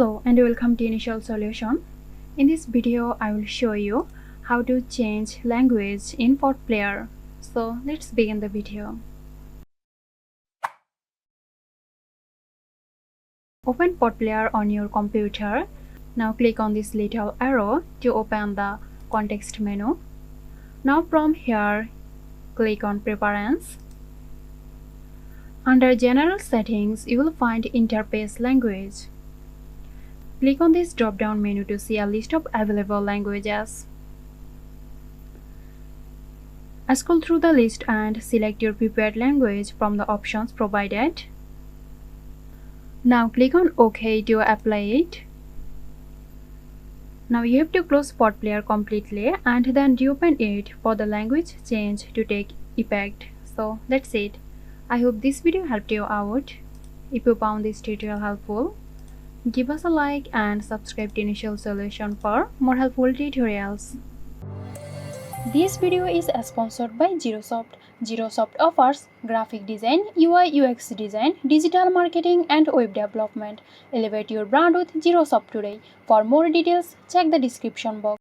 Hello and welcome to Initial Solution. In this video, I will show you how to change language in PotPlayer. So let's begin the video. Open PotPlayer on your computer. Now click on this little arrow to open the context menu. Now from here, click on Preference. Under General Settings, you will find Interface Language. Click on this drop-down menu to see a list of available languages. Scroll through the list and select your preferred language from the options provided. Now click on OK to apply it. Now you have to close PotPlayer completely and then reopen it for the language change to take effect. So that's it. I hope this video helped you out. If you found this tutorial helpful, give us a like and subscribe to Initial Solution for more helpful tutorials. This video is sponsored by Zerosoft. Zerosoft offers graphic design, UI UX design, digital marketing and web development. Elevate your brand with Zerosoft today. For more details, check the description box.